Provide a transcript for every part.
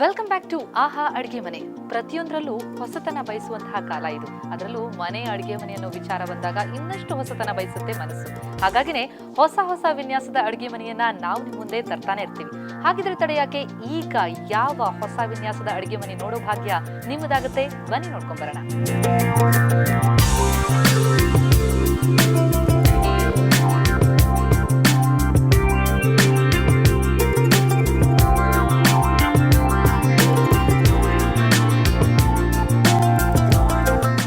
Welcome back to ಆಹಾ ಅಡುಗೆ ಮನೆ. ಪ್ರತಿಯೊಂದರಲ್ಲೂ ಹೊಸತನ ಬಯಸುವಂತಹ ಕಾಲ ಇದು. ಅದರಲ್ಲೂ ಮನೆ ಅಡುಗೆ ಮನೆ ಅನ್ನೋ ವಿಚಾರ ಬಂದಾಗ ಇನ್ನಷ್ಟು ಹೊಸತನ ಬಯಸುತ್ತೆ ಮನಸ್ಸು. ಹಾಗಾಗಿನೇ ಹೊಸ ಹೊಸ ವಿನ್ಯಾಸದ ಅಡುಗೆ ಮನೆಯನ್ನ ನಾವು ನಿಮ್ಮ ಮುಂದೆ ತರ್ತಾನೆ ಇರ್ತೀವಿ. ಹಾಗಿದ್ರೆ ತಡೆಯಾಕೆ ಈಗ ಯಾವ ಹೊಸ ವಿನ್ಯಾಸದ ಅಡುಗೆ ಮನೆ ನೋಡೋ ಭಾಗ್ಯ ನಿಮ್ಮದಾಗುತ್ತೆ? ಬನ್ನಿ ನೋಡ್ಕೊಂಡ್ ಬರೋಣ.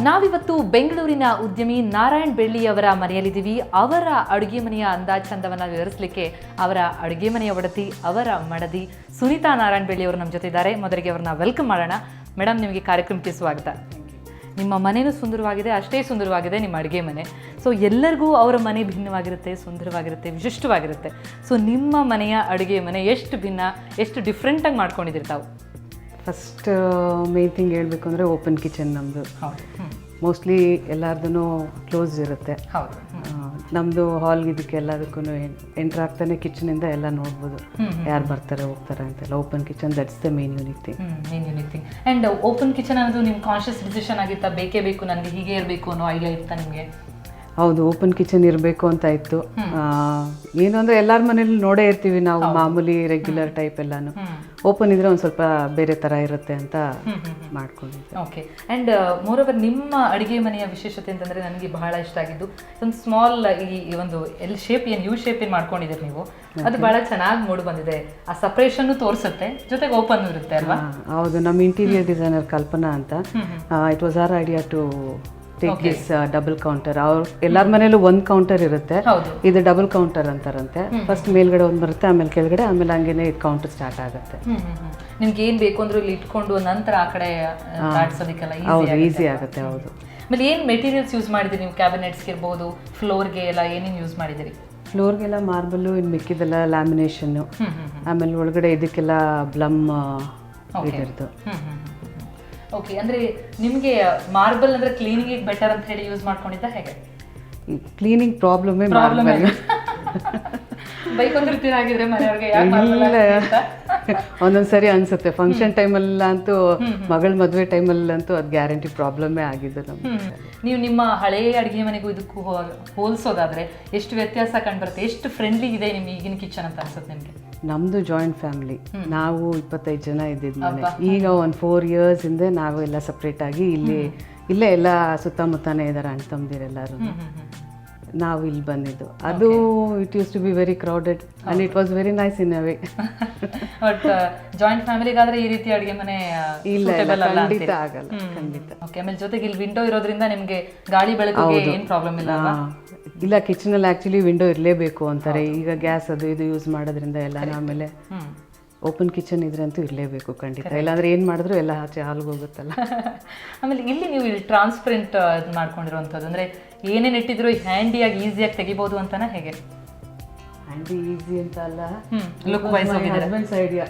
ನಾವಿವತ್ತು ಬೆಂಗಳೂರಿನ ಉದ್ಯಮಿ ನಾರಾಯಣ್ ಬೆಳ್ಳಿಯವರ ಮನೆಯಲ್ಲಿದ್ದೀವಿ. ಅವರ ಅಡುಗೆ ಮನೆಯ ಅಂದಾಚಂದವನ್ನು ವಿವರಿಸಲಿಕ್ಕೆ ಅವರ ಅಡುಗೆ ಮನೆಯ ಒಡತಿ, ಅವರ ಮಡದಿ ಸುನೀತಾ ನಾರಾಯಣ್ ಬೆಳ್ಳಿಯವರು ನಮ್ಮ ಜೊತೆ ಇದ್ದಾರೆ. ಮೊದಲಿಗೆ ಅವ್ರನ್ನ ವೆಲ್ಕಮ್ ಮಾಡೋಣ. ಮೇಡಮ್, ನಿಮಗೆ ಕಾರ್ಯಕ್ರಮಕ್ಕೆ ಸ್ವಾಗತ. ನಿಮ್ಮ ಮನೆಯೂ ಸುಂದರವಾಗಿದೆ, ಅಷ್ಟೇ ಸುಂದರವಾಗಿದೆ ನಿಮ್ಮ ಅಡುಗೆ ಮನೆ. ಸೊ ಎಲ್ಲರಿಗೂ ಅವರ ಮನೆ ಭಿನ್ನವಾಗಿರುತ್ತೆ, ಸುಂದರವಾಗಿರುತ್ತೆ, ವಿಶಿಷ್ಟವಾಗಿರುತ್ತೆ. ಸೊ ನಿಮ್ಮ ಮನೆಯ ಅಡುಗೆ ಮನೆ ಎಷ್ಟು ಭಿನ್ನ, ಎಷ್ಟು ಡಿಫ್ರೆಂಟಾಗಿ ಮಾಡ್ಕೊಂಡಿದ್ದೀರಿ ತಾವು? ಫಸ್ಟ್ ಮೇನ್ ಥಿಂಗ್ ಹೇಳಬೇಕು ಅಂದರೆ ಓಪನ್ ಕಿಚನ್ ನಮ್ಮದು. ಮೋಸ್ಟ್ಲಿ ಎಲ್ಲರದೂ ಕ್ಲೋಸ್ ಇರುತ್ತೆ. ನಮ್ಮದು ಹಾಲ್ಗೆ ಇದಕ್ಕೆ ಎಲ್ಲದಕ್ಕೂ ಎಂಟ್ರ್ ಆಗ್ತಾನೆ ಕಿಚನಿಂದ ಎಲ್ಲ ನೋಡ್ಬೋದು, ಯಾರು ಬರ್ತಾರೆ ಹೋಗ್ತಾರೆ ಅಂತೆಲ್ಲ. Open kitchen, that's the main unique thing. And open kitchen ಅನ್ನೋದು ನಿಮ್ಮ ಕಾನ್ಷಿಯಸ್ ಡಿಸಿಷನ್ ಆಗಿತ್ತಾ? ಬೇಕೇ ಬೇಕು, ನನಗೆ ಹೀಗೆ ಇರಬೇಕು ಅನ್ನೋ ಐಡಿಯಾ ಇತ್ತಾ ನಿಮಗೆ? ಹೌದು, ಓಪನ್ ಕಿಚನ್ ಇರಬೇಕು ಅಂತ ಇತ್ತು. ಏನು ಅಂದರೆ ಎಲ್ಲರ ಮನೇಲಿ ನೋಡೇ ಇರ್ತೀವಿ ನಾವು, ಮಾಮೂಲಿ ರೆಗ್ಯುಲರ್ ಟೈಪ್ ಎಲ್ಲಾನು. ಓಪನ್ ಇದ್ರೆ ಒಂದು ಸ್ವಲ್ಪ ಬೇರೆ ಥರ ಇರುತ್ತೆ ಅಂತ ಮಾಡ್ಕೊಂಡಿದ್ದೆ. ಓಕೆ. ಆ್ಯಂಡ್ ಮೋರೋವರ್ ನಿಮ್ಮ ಅಡುಗೆ ಮನೆಯ ವಿಶೇಷತೆ ಅಂತಂದರೆ ನನಗೆ ಬಹಳ ಇಷ್ಟ ಆಗಿದ್ದು ಒಂದು ಸ್ಮಾಲ್ ಈ ಒಂದು ಎಲ್ ಶೇಪ್, ಏನು ಯು ಶೇಪ್ ಏನು ಮಾಡ್ಕೊಂಡಿದ್ದೀರಿ ನೀವು, ಅದು ಬಹಳ ಚೆನ್ನಾಗಿ ಮೂಡಿ ಬಂದಿದೆ. ಆ ಸಪ್ರೇಷನ್ನು ತೋರಿಸುತ್ತೆ, ಜೊತೆಗೆ ಓಪನ್ ಇರುತ್ತೆ ಅಲ್ವಾ? ಹೌದು, ನಮ್ಮ ಇಂಟೀರಿಯರ್ ಡಿಸೈನರ್ ಕಲ್ಪನಾ ಅಂತ. It was our idea to take this double counter. ಅವ್ರು ಎಲ್ಲರ ಮನೇಲೂ ಒಂದು ಕೌಂಟರ್ ಇರುತ್ತೆ, ಇದು ಡಬಲ್ ಕೌಂಟರ್ ಅಂತಾರಂತೆ. ಫಸ್ಟ್ ಮೇಲ್ಗಡೆ ಒಂದು ಬರುತ್ತೆ, ಆಮೇಲೆ ಕೆಳಗಡೆ, ಆಮೇಲೆ ಹಂಗೇನೆ ಇದು ಕೌಂಟರ್ ಸ್ಟಾರ್ಟ್ ಆಗುತ್ತೆ. ನಿಮ್ಗೆ ಏನ್ ಬೇಕು ಅಂದ್ರೆ ಇಲ್ಲಿ ಇಟ್ಕೊಂಡು ನಂತರ ಆ ಕಡೆ ಆಡ್ಸೋದಕ್ಕೆಲ್ಲ ಈಸಿ ಆಗುತ್ತೆ. ಹೌದು. ಆಮೇಲೆ ಏನ್ ಮೆಟೀರಿಯಲ್ಸ್ ಯೂಸ್ ಮಾಡಿದಿರಿ ನೀವು? ಕ್ಯಾಬಿನೆಟ್ಸ್ಗೆ ಇರ್ಬೋದು, ಫ್ಲೋರ್ಗೆ ಎಲ್ಲ ಏನೇನು ಯೂಸ್ ಮಾಡಿದಿರಿ? ಫ್ಲೋರ್ಗೆಲ್ಲ ಮಾರ್ಬಲ್ಲು, ಇನ್ನು ಮಿಕ್ಕಿದೆಲ್ಲ ಲ್ಯಾಮಿನೇಷನ್ನು, ಆಮೇಲೆ ಒಳಗಡೆ ಇದಕ್ಕೆಲ್ಲ ಬ್ಲಮ್ ಇದರದ್ದು. ಓಕೆ. ಅಂದರೆ ನಿಮಗೆ ಮಾರ್ಬಲ್ ಅಂದರೆ ಕ್ಲೀನಿಂಗಿಗೆ ಬೆಟರ್ ಅಂತ ಹೇಳಿ ಯೂಸ್ ಮಾಡ್ಕೊಂಡಿದ್ದ ಹೇಗೆ? ಕ್ಲೀನಿಂಗ್ ಪ್ರಾಬ್ಲಮ್ಮೇ ಬೈಕೊಂಡಿರ್ತೀರ ಆಗಿದ್ರೆ ಮನೆಯವ್ರಿಗೆ? ಒಂದೊಂದ್ಸರಿ ಅನ್ಸುತ್ತೆ, ಫಂಕ್ಷನ್ ಟೈಮಲ್ಲಂತೂ, ಮಗಳ ಮದುವೆ ಟೈಮಲ್ಲಂತೂ ಅದು ಗ್ಯಾರಂಟಿ ಪ್ರಾಬ್ಲಮ್ಮೇ ಆಗಿದ್ದು ನಮ್ಗೆ. ನೀವು ನಿಮ್ಮ ಹಳೆಯ ಅಡುಗೆ ಮನೆಗೂ ಇದಕ್ಕೂ ಹೋಲಿಸೋದಾದ್ರೆ ಎಷ್ಟು ವ್ಯತ್ಯಾಸ ಕಂಡುಬರುತ್ತೆ? ಎಷ್ಟು ಫ್ರೆಂಡ್ಲಿ ಇದೆ ನಿಮ್ಮ ಈಗಿನ ಕಿಚನ್ ಅಂತ ಅನ್ಸುತ್ತೆ ನಿಮಗೆ? ನಮ್ಮದು ಜಾಯಿಂಟ್ ಫ್ಯಾಮಿಲಿ, ನಾವು 25 ಜನ ಇದ್ದಿದ್ದು ಮನೆ. ಈಗ ಒಂದು 4 years ಹಿಂದೆ ನಾವು ಎಲ್ಲ ಸಪ್ರೇಟ್ ಆಗಿ ಇಲ್ಲೇ ಎಲ್ಲ ಸುತ್ತಮುತ್ತನೇ ಇದ್ದಾರೆ ಅಣ್ಣ ತಮ್ಮದಿರೆಲ್ಲರೂ. ನಾವು ಇಲ್ಲಿ ಬಂದಿದ್ದು. ಅದು it use to be very crowded and it was very nice in a way. But joint ಫ್ಯಾಮಿಲಿಗಾದ್ರೆ ಈ ರೀತಿ ಅಡುಗೆ ಮನೆ ಇಲ್ಲ, ಖಂಡಿತ ಆಗಲ್ಲ, ಖಂಡಿತ. ಓಕೆ. ಆಮೇಲೆ ಜೊತೆಗೆ ಇಲ್ಲಿ ವಿಂಡೋ ಇರೋದ್ರಿಂದ ನಿಮಗೆ ಗಾಳಿ ಬೆಳಕಿಗೆ ಏನು ಪ್ರಾಬ್ಲಮ್ ಇಲ್ಲ? ಇಲ್ಲ, ಕಿಚನಲ್ಲಿ ಆ್ಯಕ್ಚುಲಿ ವಿಂಡೋ ಇರಲೇಬೇಕು ಅಂತಾರೆ. ಈಗ ಗ್ಯಾಸ್ ಅದು ಇದು ಯೂಸ್ ಮಾಡೋದ್ರಿಂದ ಎಲ್ಲ. ಆಮೇಲೆ ಓಪನ್ ಕಿಚನ್ ಇದ್ರಂತೂ ಇರಲೇಬೇಕು ಖಂಡಿತ, ಇಲ್ಲಾಂದ್ರೆ ಏನು ಮಾಡಿದ್ರು ಎಲ್ಲ ಆಚೆ ಹಾಲ್ಗೆ ಹೋಗುತ್ತಲ್ಲ. ಆಮೇಲೆ ಇಲ್ಲಿ ನೀವು ಇಲ್ಲಿ ಟ್ರಾನ್ಸ್ಪರೆಂಟ್ ಮಾಡ್ಕೊಂಡಿರುವಂಥದ್ದು, ಅಂದರೆ ಏನೇನು ಇಟ್ಟಿದ್ರು ಹ್ಯಾಂಡಿಯಾಗಿ ಈಸಿಯಾಗಿ ತೆಗಿಬೋದು ಅಂತನಾ ಹೇಗೆ? ಹ್ಯಾಂಡಿ ಈಸಿ ಅಂತ ಅಲ್ಲ, look wise husband's idea.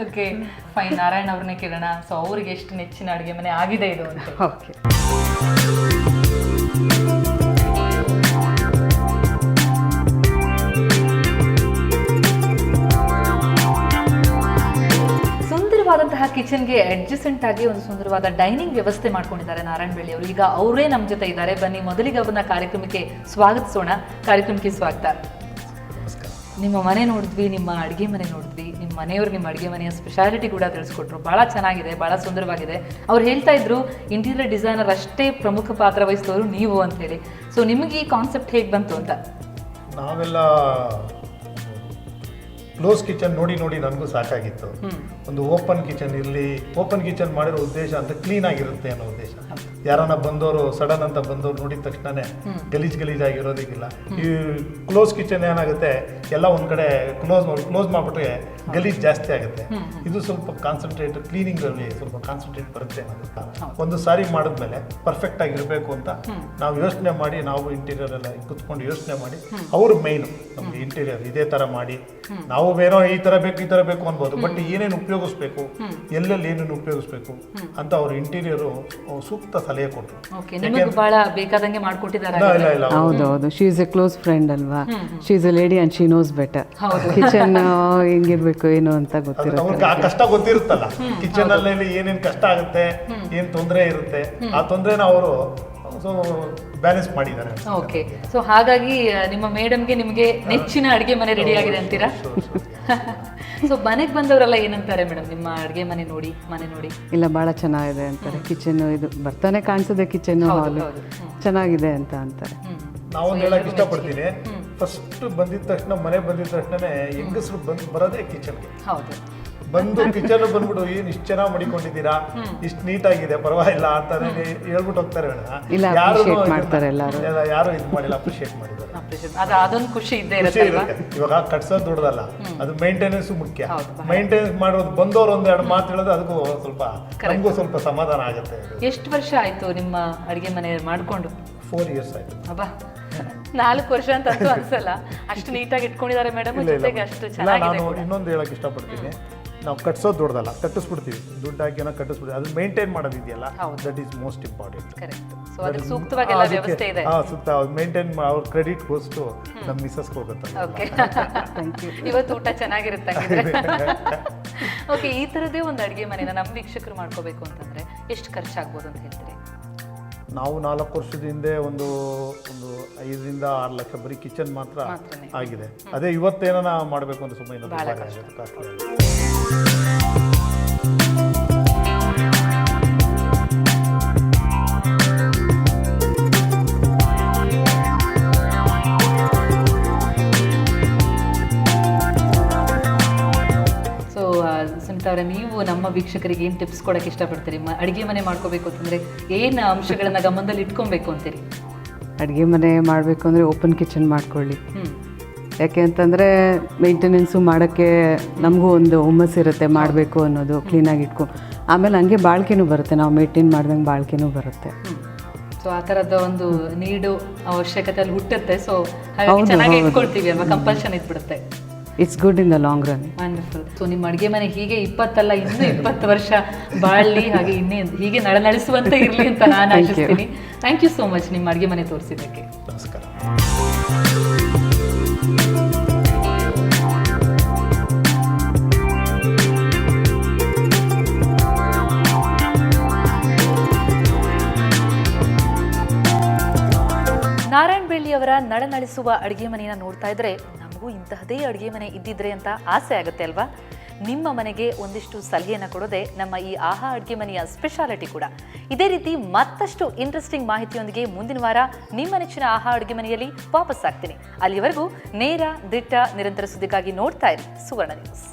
Okay, fine. Narayan ಅವ್ರನ್ನೇ ಕೇಳೋಣ. ಸೊ ಅವ್ರಿಗೆ ಎಷ್ಟು ನೆಚ್ಚಿನ ಅಡುಗೆ ಮನೆ ಆಗಿದೆ ಇದು ಅಂತ? ಓಕೆ. ಸುಂದರವಾದಂತಹ ಕಿಚನ್ಗೆ ಅಡ್ಜಸೆಂಟ್ ಆಗಿ ಒಂದು ಸುಂದರವಾದ ಡೈನಿಂಗ್ ವ್ಯವಸ್ಥೆ ಮಾಡ್ಕೊಂಡಿದ್ದಾರೆ ನಾರಾಯಣ್ ಬೆಳ್ಳಿ ಅವರು. ಈಗ ಅವರೇ ನಮ್ಮ ಜೊತೆ ಇದ್ದಾರೆ. ಬನ್ನಿ ಮೊದಲಿಗೆ ಅವ್ರನ್ನ ಕಾರ್ಯಕ್ರಮಕ್ಕೆ ಸ್ವಾಗತಿಸೋಣ. ಕಾರ್ಯಕ್ರಮಕ್ಕೆ ಸ್ವಾಗತ. ನಿಮ್ಮ ಮನೆ ನೋಡಿದ್ವಿ, ನಿಮ್ಮ ಅಡುಗೆ ಮನೆ ನೋಡಿದ್ವಿ, ನಿಮ್ಮ ಮನೆಯವರು ನಿಮ್ಮ ಅಡುಗೆ ಮನೆಯ ಸ್ಪೆಷಾಲಿಟಿ ಕೂಡ ತಿಳಿಸ್ಕೊಟ್ರು. ಭಾಳ ಚೆನ್ನಾಗಿದೆ, ಭಾಳ ಸುಂದರವಾಗಿದೆ. ಅವ್ರು ಹೇಳ್ತಾ ಇದ್ರು ಇಂಟೀರಿಯರ್ ಡಿಸೈನರ್ ಅಷ್ಟೇ ಪ್ರಮುಖ ಪಾತ್ರ ವಹಿಸಿದವರು ನೀವು ಅಂತ ಹೇಳಿ. ಸೊ ನಿಮಗೆ ಈ ಕಾನ್ಸೆಪ್ಟ್ ಹೇಗೆ ಬಂತು ಅಂತ? ನಾವೆಲ್ಲ ಕ್ಲೋಸ್ ಕಿಚನ್ ನೋಡಿ ನನಗೂ ಸಾಕಾಗಿತ್ತು. ಒಂದು ಓಪನ್ ಕಿಚನ್ ಇರಲಿ, ಓಪನ್ ಕಿಚನ್ ಮಾಡಿರೋ ಉದ್ದೇಶ ಅಂತ ಕ್ಲೀನ್ ಆಗಿರುತ್ತೆ ಅನ್ನೋ ಉದ್ದೇಶ. ಯಾರನ್ನ ಬಂದವರು ಸಡನ್ ಅಂತ ಬಂದವರು ನೋಡಿದ ತಕ್ಷಣನೇ ಗಲೀಜಾಗಿರೋದಕ್ಕಿಲ್ಲ. ಈ ಕ್ಲೋಸ್ ಕಿಚನ್ ಏನಾಗುತ್ತೆ, ಎಲ್ಲ ಒಂದು ಕಡೆ ಕ್ಲೋಸ್ ಮಾಡಿಬಿಟ್ರೆ ಗಲೀಜ್ ಜಾಸ್ತಿ ಆಗುತ್ತೆ. ಇದು ಸ್ವಲ್ಪ ಕಾನ್ಸಂಟ್ರೇಟ್, ಕ್ಲೀನಿಂಗಲ್ಲಿ ಸ್ವಲ್ಪ ಕಾನ್ಸಂಟ್ರೇಟ್ ಬರುತ್ತೆ ಅನ್ನೋದಕ್ಕೆ. ಒಂದು ಸಾರಿ ಮಾಡಿದ್ಮೇಲೆ ಪರ್ಫೆಕ್ಟ್ ಆಗಿರಬೇಕು ಅಂತ ನಾವು ಯೋಚನೆ ಮಾಡಿ, ನಾವು ಇಂಟೀರಿಯರ್ ಎಲ್ಲ ಕುತ್ಕೊಂಡು ಯೋಚನೆ ಮಾಡಿ, ಅವರು ಮೈನು ನಮ್ಗೆ ಇಂಟೀರಿಯರ್ ಇದೇ ಥರ ಮಾಡಿ, ನಾವು ಬೇರೆ ಈ ಥರ ಬೇಕು ಅನ್ಬೋದು, ಬಟ್ ಏನೇನು ಉಪಯೋಗಿಸ್ಬೇಕು, ಎಲ್ಲೆಲ್ಲಿ ಏನೇನು ಉಪಯೋಗಿಸ್ಬೇಕು ಅಂತ ಅವ್ರ ಇಂಟೀರಿಯರು ಸೂಕ್ತ ಸಲಹೆ ಕೊಟ್ಟರು. ಹೌದೌದು, she is a close friend ಅಲ್ವಾ. She is a lady and she knows better kitchen ಹೆಂಗಿರ್ಬೇಕು ಮಾಡ್ಬೇಕು ಏನು ಅಂತ ಗೊತ್ತಿರುತ್ತೆ. ಅವ್ರಿಗೆ ಆ ಕಷ್ಟ ಗೊತ್ತಿರುತ್ತಲ್ಲ, ಕಿಚನ್ ಅಲ್ಲಿ ಏನೇನ್ ಕಷ್ಟ ಆಗುತ್ತೆ, ಏನ್ ತೊಂದರೆ ಇರುತ್ತೆ, ಆ ತೊಂದರೆನ ಅವರು ಸೊ ಬ್ಯಾಲೆನ್ಸ್ ಮಾಡಿದ್ದಾರೆ. ಓಕೆ, ಸೊ ಹಾಗಾಗಿ ನಿಮ್ಮ ಮೇಡಮ್ಗೆ ನಿಮಗೆ ನೆಚ್ಚಿನ ಅಡುಗೆ ಮನೆ ರೆಡಿ ಆಗಿದೆ ಅಂತೀರಾ? ಸೊ ಮನೆಗೆ ಬಂದವರೆಲ್ಲ ಏನಂತಾರೆ ಮೇಡಮ್ ನಿಮ್ಮ ಅಡುಗೆ ಮನೆ ನೋಡಿ, ಮನೆ ನೋಡಿ? ಇಲ್ಲ, ಭಾಳ ಚೆನ್ನಾಗಿದೆ ಅಂತಾರೆ. ಕಿಚನ್ ಇದು ಬರ್ತಾನೆ ಕಾಣಿಸೋದೆ, ಕಿಚನ್ ಹಾಲು ಚೆನ್ನಾಗಿದೆ ಅಂತ ಅಂತಾರೆ. ನಾವೊಂದು ಹೇಳಕ್ ಇಷ್ಟಪಡ್ತೀನಿ, ಫಸ್ಟ್ ಬಂದಿದ ತಕ್ಷಣ, ಮನೆ ಬಂದಿದ ತಕ್ಷಣ ಹೆಂಗಸರು ಬರೋದೇ ಕಿಚನ್ಗೆ. ಹೌದು, ಬಂದು ಕಿಚನ್ ಬಂದ್ಬಿಟ್ಟು ಏನ್ ಇಷ್ಟು ಚೆನ್ನಾಗಿ ಮಾಡಿಕೊಂಡಿದ್ದೀರಾ, ಇಷ್ಟು ನೀಟಾಗಿದೆ, ಪರವಾಗಿಲ್ಲ ಅಂತ ಹೇಳ್ಬಿಟ್ಟು ಹೋಗ್ತಾರೆ. ಇಲ್ಲ, appreciate ಮಾಡ್ತಾರೆ ಎಲ್ಲರೂ. ಯಾರು ಇದು ಮಾಡಿಲ್ಲ, ಅಪ್ರಿಶಿಯೇಟ್ ಮಾಡಿದ್ದಾರೆ. ಅದೊಂದು ಖುಷಿ ಇದ್ದೇ ಇರುತ್ತೆ. ಇವಾಗ ಕಟ್ಸೋದು ದೊಡ್ಡದಲ್ಲ, ಅದು ಮೇಂಟೆನೆನ್ಸ್ ಮುಖ್ಯ. ಮೇಂಟೆನೆನ್ಸ್ ಮಾಡೋದು, ಬಂದವರು ಒಂದೆರಡು ಮಾತು ಹೇಳೋದು, ಅದಕ್ಕೂ ಸ್ವಲ್ಪ ನಮಗೂ ಸ್ವಲ್ಪ ಸಮಾಧಾನ ಆಗುತ್ತೆ. ಎಷ್ಟು ವರ್ಷ ಆಯ್ತು ನಿಮ್ಮ ಅಡುಗೆ ಮನೆ ಮಾಡ್ಕೊಂಡು? 4 years ಆಯ್ತು. ಅಬ್ಬಾ, 4 ವರ್ಷ ಅಂತ ಅಂತೂ ಅನ್ಸಲ್ಲ, ಅಷ್ಟು ನೀಟಾಗಿ ಇಟ್ಕೊಂಡಿದ್ದಾರೆ ಮೇಡಮ್. ಜೊತೆಗೆ ಅಷ್ಟು ಚೆನ್ನಾಗಿದೆ. ನಾನು ಇನ್ನೊಂದು ಹೇಳಕ್ ಇಷ್ಟಪಡ್ತೀನಿ, ನಾವು ಕಟ್ಸೋದು ದೊಡ್ಡದಲ್ಲ, ಕಟ್ಟಿಸ್ಬಿಡ್ತೀವಿ, ದುಡ್ಡು ಹಾಕಿ ಏನೋ ಕಟ್ಟಿಸ್ಬಿಡ್ತೀವಿ, ಅದು ಮೇಂಟೈನ್ ಮಾಡೋದಿದೆಯಲ್ಲ, that is most important. Correct. So ಅದಕ್ಕೆ ಸೂಕ್ತವಾಗಿ ಎಲ್ಲ ವ್ಯವಸ್ಥೆ ಇದೆ. ಸುತ್ತ ಮೇಂಟೈನ್ ಅವ್ರ ಕ್ರೆಡಿಟ್ ಗೋಸ್ಟು ನಮ್ಮ ಮಿಸಸ್ಗೆ ಹೋಗುತ್ತೆ. ಓಕೆ, ಇವತ್ತು ಊಟ ಚೆನ್ನಾಗಿರುತ್ತೆ. ಓಕೆ, ಈ ಥರದೇ ಒಂದು ಅಡುಗೆ ಮನೆನ ನಮ್ಮ ವೀಕ್ಷಕರು ಮಾಡ್ಕೋಬೇಕು ಅಂತಂದ್ರೆ ಎಷ್ಟು ಖರ್ಚಾಗ್ಬೋದು ಅಂತ ಹೇಳ್ತೀರಿ? ನಾವು 4 ವರ್ಷದ ಹಿಂದೆ ಒಂದು 5 ರಿಂದ 6 ಲಕ್ಷ ಬರೀ ಕಿಚನ್ ಮಾತ್ರ ಆಗಿದೆ. ಅದೇ ಇವತ್ತೇನ ಮಾಡಬೇಕು ಅಂತ ಸುಮ್ಮನೆ ಸುನಿತಾ ಅವರೇ, ನೀವು ನಮ್ಮ ವೀಕ್ಷಕರಿಗೆ ಏನು ಟಿಪ್ಸ್ ಕೊಡೋಕೆ ಇಷ್ಟಪಡ್ತೀರಿ? ಅಡುಗೆ ಮನೆ ಮಾಡ್ಕೋಬೇಕು ಅಂತಂದರೆ ಏನು ಅಂಶಗಳನ್ನು ಗಮನದಲ್ಲಿ ಇಟ್ಕೊಬೇಕು ಅಂತೀರಿ? ಅಡುಗೆ ಮನೆ ಮಾಡಬೇಕು ಅಂದರೆ ಓಪನ್ ಕಿಚನ್ ಮಾಡ್ಕೊಳ್ಳಿ. ಯಾಕೆ ಅಂತಂದರೆ ಮೇಂಟೆನೆನ್ಸು ಮಾಡೋಕ್ಕೆ ನಮಗೂ ಒಂದು ಹುಮ್ಮಸ್ಸಿರುತ್ತೆ, ಮಾಡಬೇಕು ಅನ್ನೋದು, ಕ್ಲೀನಾಗಿ ಇಟ್ಕೊಂಡು. ಆಮೇಲೆ ಹಂಗೆ ಬಾಳ್ಕೆನೂ ಬರುತ್ತೆ, ನಾವು ಮೇಂಟೈನ್ ಮಾಡ್ದಂಗೆ ಬಾಳ್ಕೆನೂ ಬರುತ್ತೆ. ಸೊ ಆ ಥರದ ಒಂದು ನೀಡು ಅವಶ್ಯಕತೆ ಅಲ್ಲಿ ಹುಟ್ಟುತ್ತೆ. ಸೊ ಹಾಗಾಗಿ ಚೆನ್ನಾಗಿ ಇಟ್ಕೊಳ್ತೀವಿ ಅಲ್ವಾ, ಕಂಪಲ್ಷನ್ ಇದ್ಬಿಡುತ್ತೆ. It's good in the long run. Wonderful. So ನಿಮ್ಮ ಅಡುಗೆ ಮನೆ ಹೀಗೆ 20 ಅಲ್ಲ, ಇನ್ನೂ 20 ವರ್ಷ ಬಾಳಲಿ, ಹಾಗೆ ಹೀಗೆ ನಡೆಸುವಂತೆ ಇರಲಿ ಅಂತ ನಾನು ಆಶಿಸ್ತೀನಿ. ಥ್ಯಾಂಕ್ ಯು ಸೋ ಮಚ್ ನಿಮ್ಮ ಅಡುಗೆ ಮನೆ ತೋರಿಸಿದ್ದಕ್ಕೆ. ನಮಸ್ಕಾರ. ನಾರಾಯಣ್ ಬೆಳ್ಳಿ ಅವರ ನಳನಳಿಸುವ ಅಡುಗೆ ಮನೆಯನ್ನು ನೋಡ್ತಾ ಇದ್ರೆ ನಮಗೂ ಇಂತಹದೇ ಅಡುಗೆ ಮನೆ ಇದ್ದಿದ್ರೆ ಅಂತ ಆಸೆ ಆಗುತ್ತೆ ಅಲ್ವಾ? ನಿಮ್ಮ ಮನೆಗೆ ಒಂದಿಷ್ಟು ಸಲಹೆಯನ್ನು ಕೊಡೋದೆ ನಮ್ಮ ಈ ಆಹಾ ಅಡುಗೆ ಮನೆಯ ಸ್ಪೆಷಾಲಿಟಿ ಕೂಡ. ಇದೇ ರೀತಿ ಮತ್ತಷ್ಟು ಇಂಟ್ರೆಸ್ಟಿಂಗ್ ಮಾಹಿತಿಯೊಂದಿಗೆ ಮುಂದಿನ ವಾರ ನಿಮ್ಮ ನೆಚ್ಚಿನ ಆಹಾ ಅಡುಗೆ ಮನೆಯಲ್ಲಿ ವಾಪಸ್ ಆಗ್ತೀನಿ. ಅಲ್ಲಿವರೆಗೂ ನೇರ, ದಿಟ್ಟ, ನಿರಂತರ ಸುದ್ದಿಗಾಗಿ ನೋಡ್ತಾ ಇರಿ ಸುವರ್ಣ ನ್ಯೂಸ್.